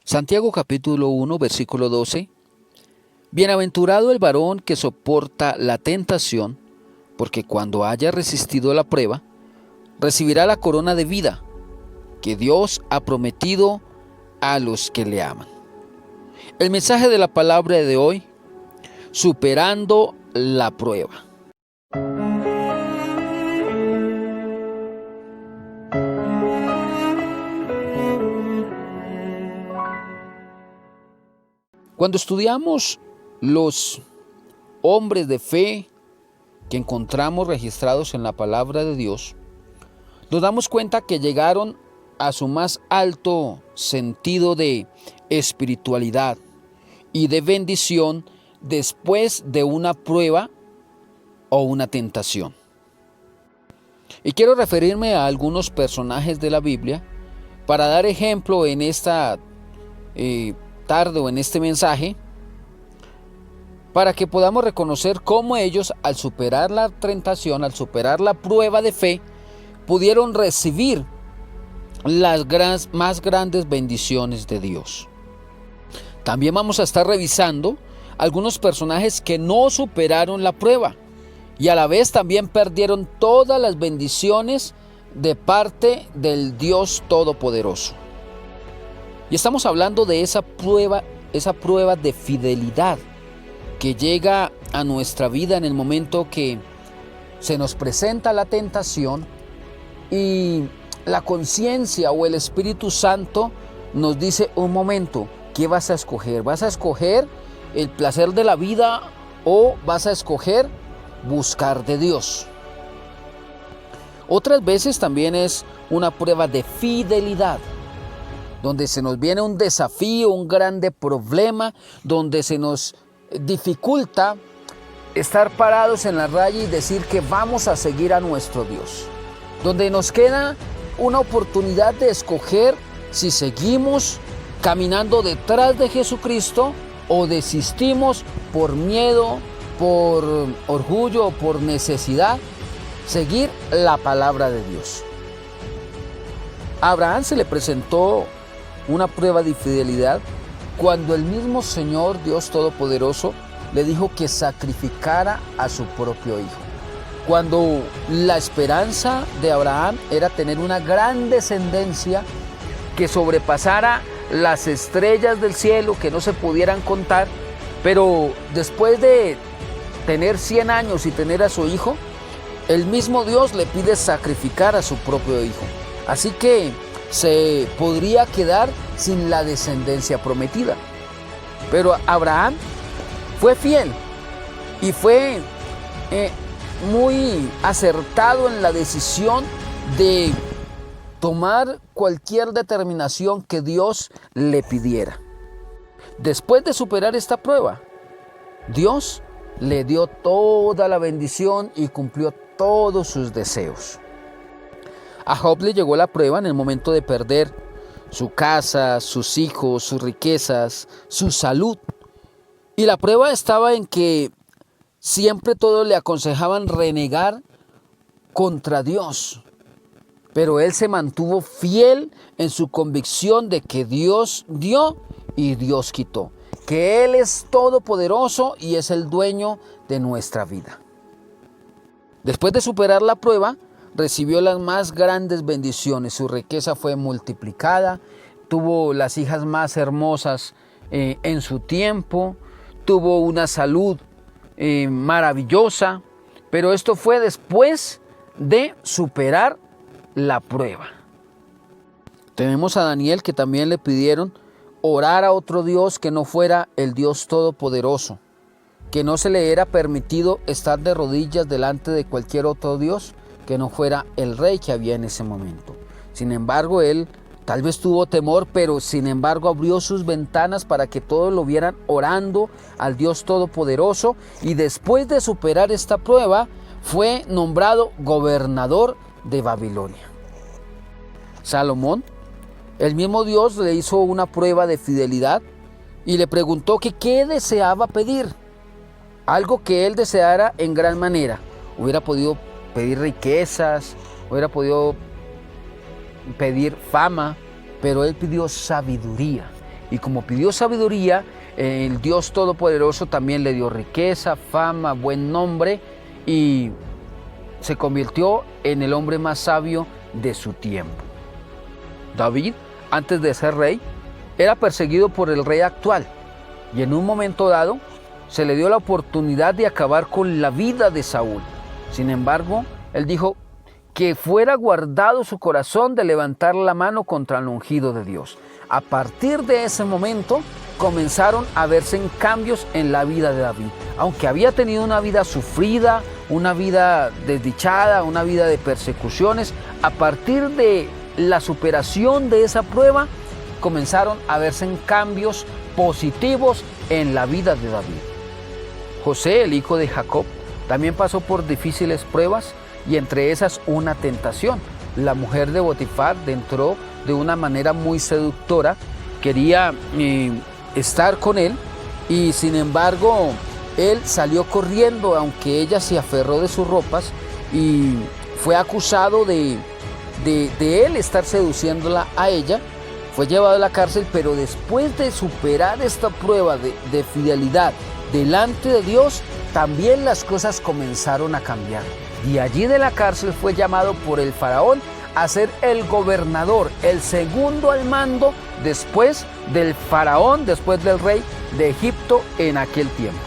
Santiago capítulo 1, versículo 12. Bienaventurado el varón que soporta la tentación, porque cuando haya resistido la prueba, recibirá la corona de vida que Dios ha prometido a los que le aman. El mensaje de la palabra de hoy: superando la prueba. Cuando estudiamos los hombres de fe que encontramos registrados en la palabra de Dios, nos damos cuenta que llegaron a su más alto sentido de espiritualidad y de bendición después de una prueba o una tentación. Y quiero referirme a algunos personajes de la Biblia para dar ejemplo en esta tarde o en este mensaje, para que podamos reconocer cómo ellos, al superar la tentación, al superar la prueba de fe, pudieron recibir las más grandes bendiciones de Dios. También vamos a estar revisando algunos personajes que no superaron la prueba y a la vez también perdieron todas las bendiciones de parte del Dios Todopoderoso. Y estamos hablando de esa prueba de fidelidad que llega a nuestra vida en el momento que se nos presenta la tentación y la conciencia o el Espíritu Santo nos dice: un momento, ¿qué vas a escoger? ¿Vas a escoger el placer de la vida o vas a escoger buscar de Dios? Otras veces también es una prueba de fidelidad, donde se nos viene un desafío, un grande problema, donde se nos dificulta estar parados en la raya y decir que vamos a seguir a nuestro Dios, donde nos queda una oportunidad de escoger si seguimos caminando detrás de Jesucristo o desistimos por miedo, por orgullo o por necesidad, seguir la palabra de Dios. A Abraham se le presentó una prueba de fidelidad cuando el mismo Señor Dios Todopoderoso le dijo que sacrificara a su propio hijo. Cuando la esperanza de Abraham era tener una gran descendencia que sobrepasara las estrellas del cielo, que no se pudieran contar, pero después de tener 100 años y tener a su hijo, el mismo Dios le pide sacrificar a su propio hijo. Así que se podría quedar sin la descendencia prometida. Pero Abraham fue fiel y fue muy acertado en la decisión de tomar cualquier determinación que Dios le pidiera. Después de superar esta prueba, Dios le dio toda la bendición y cumplió todos sus deseos. A Job le llegó la prueba en el momento de perder su casa, sus hijos, sus riquezas, su salud. Y la prueba estaba en que siempre todos le aconsejaban renegar contra Dios. Pero él se mantuvo fiel en su convicción de que Dios dio y Dios quitó, que Él es todopoderoso y es el dueño de nuestra vida. Después de superar la prueba, recibió las más grandes bendiciones. Su riqueza fue multiplicada, tuvo las hijas más hermosas en su tiempo, tuvo una salud maravillosa, pero esto fue después de superar la prueba. Tenemos a Daniel, que también le pidieron orar a otro Dios que no fuera el Dios Todopoderoso, que no se le era permitido estar de rodillas delante de cualquier otro Dios que no fuera el rey que había en ese momento. Sin embargo, él tal vez tuvo temor, pero sin embargo abrió sus ventanas para que todos lo vieran orando al Dios Todopoderoso, y después de superar esta prueba fue nombrado gobernador de Babilonia. Salomón, el mismo Dios le hizo una prueba de fidelidad y le preguntó que qué deseaba pedir. Algo que él deseara en gran manera. Hubiera podido pedir riquezas, hubiera podido pedir fama, pero él pidió sabiduría. Y como pidió sabiduría, el Dios Todopoderoso también le dio riqueza, fama, buen nombre y se convirtió en el hombre más sabio de su tiempo. David, antes de ser rey, era perseguido por el rey actual y en un momento dado se le dio la oportunidad de acabar con la vida de Saúl. Sin embargo, él dijo que fuera guardado su corazón de levantar la mano contra el ungido de Dios. A partir de ese momento comenzaron a verse cambios en la vida de David. Aunque había tenido una vida sufrida, una vida desdichada, una vida de persecuciones, a partir de la superación de esa prueba, comenzaron a verse cambios positivos en la vida de David. José, el hijo de Jacob, también pasó por difíciles pruebas y entre esas una tentación. La mujer de Potifar entró de una manera muy seductora, quería estar con él y sin embargo él salió corriendo, aunque ella se aferró de sus ropas y fue acusado de él estar seduciéndola a ella. Fue llevado a la cárcel, pero después de superar esta prueba de fidelidad delante de Dios, también las cosas comenzaron a cambiar. Y allí de la cárcel fue llamado por el faraón a ser el gobernador, el segundo al mando después del faraón, después del rey de Egipto en aquel tiempo.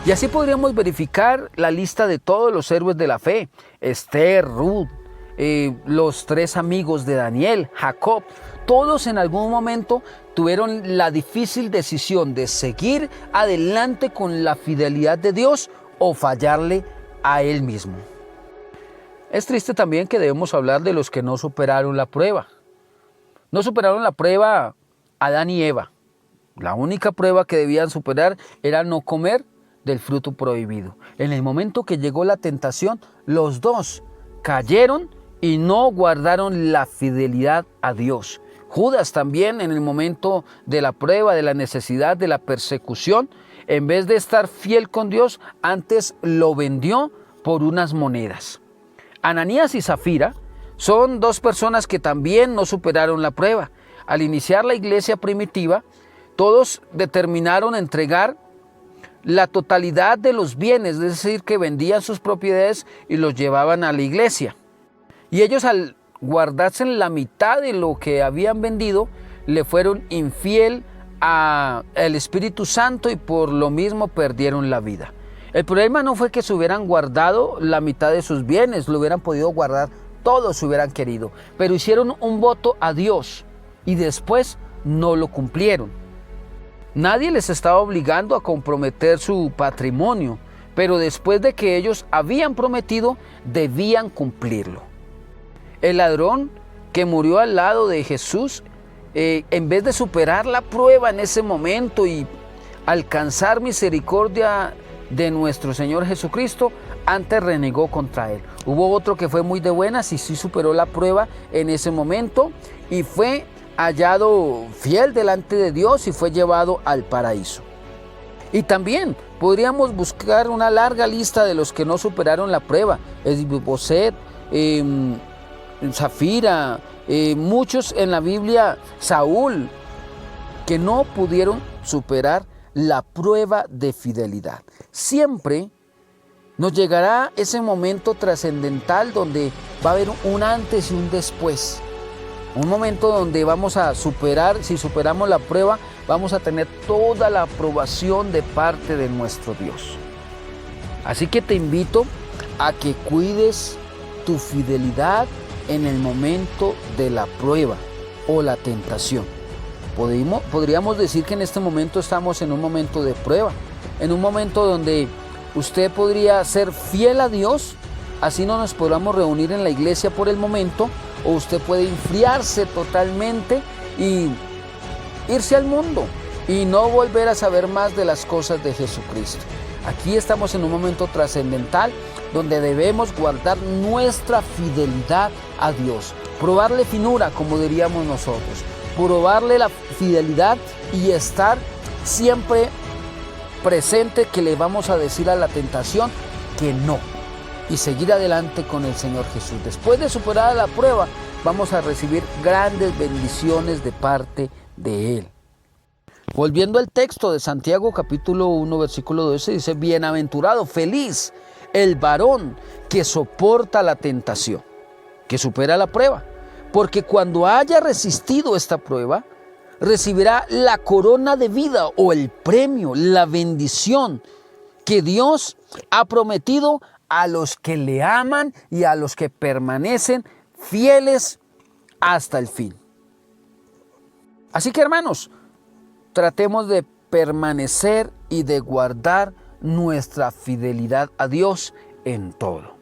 Y así podríamos verificar la lista de todos los héroes de la fe: Esther, Ruth, los tres amigos de Daniel, Jacob. Todos en algún momento tuvieron la difícil decisión de seguir adelante con la fidelidad de Dios o fallarle a Él mismo. Es triste también que debemos hablar de los que no superaron la prueba. No superaron la prueba Adán y Eva. La única prueba que debían superar era no comer del fruto prohibido. En el momento que llegó la tentación, los dos cayeron y no guardaron la fidelidad a Dios. Judas también, en el momento de la prueba, de la necesidad, de la persecución, en vez de estar fiel con Dios, antes lo vendió por unas monedas. Ananías y Zafira son dos personas que también no superaron la prueba. Al iniciar la iglesia primitiva, todos determinaron entregar la totalidad de los bienes, es decir, que vendían sus propiedades y los llevaban a la iglesia. Y ellos, al guardarse en la mitad de lo que habían vendido, le fueron infiel al Espíritu Santo y por lo mismo perdieron la vida. El problema no fue que se hubieran guardado la mitad de sus bienes, lo hubieran podido guardar todos si hubieran querido, pero hicieron un voto a Dios y después no lo cumplieron. Nadie les estaba obligando a comprometer su patrimonio, pero después de que ellos habían prometido, debían cumplirlo. El ladrón que murió al lado de Jesús, en vez de superar la prueba en ese momento y alcanzar misericordia de nuestro Señor Jesucristo, antes renegó contra él. Hubo otro que fue muy de buenas y sí superó la prueba en ese momento y fue hallado fiel delante de Dios y fue llevado al paraíso. Y también podríamos buscar una larga lista de los que no superaron la prueba: Esboset, Zafira, muchos en la Biblia, Saúl, que no pudieron superar la prueba de fidelidad. Siempre nos llegará ese momento trascendental donde va a haber un antes y un después. Un momento donde vamos a superar, si superamos la prueba, vamos a tener toda la aprobación de parte de nuestro Dios. Así que te invito a que cuides tu fidelidad en el momento de la prueba o la tentación. Podríamos decir que en este momento estamos en un momento de prueba, en un momento donde usted podría ser fiel a Dios, así no nos podamos reunir en la iglesia por el momento, o usted puede enfriarse totalmente y irse al mundo y no volver a saber más de las cosas de Jesucristo. Aquí estamos en un momento trascendental donde debemos guardar nuestra fidelidad a Dios, probarle finura, como diríamos nosotros, probarle la fidelidad y estar siempre presente, que le vamos a decir a la tentación que no, y seguir adelante con el Señor Jesús. Después de superar la prueba, vamos a recibir grandes bendiciones de parte de Él. Volviendo al texto de Santiago capítulo 1 versículo 12 dice: bienaventurado, feliz el varón que soporta la tentación, que supera la prueba, porque cuando haya resistido esta prueba, recibirá la corona de vida o el premio, la bendición que Dios ha prometido a los que le aman y a los que permanecen fieles hasta el fin. Así que, hermanos, tratemos de permanecer y de guardar nuestra fidelidad a Dios en todo.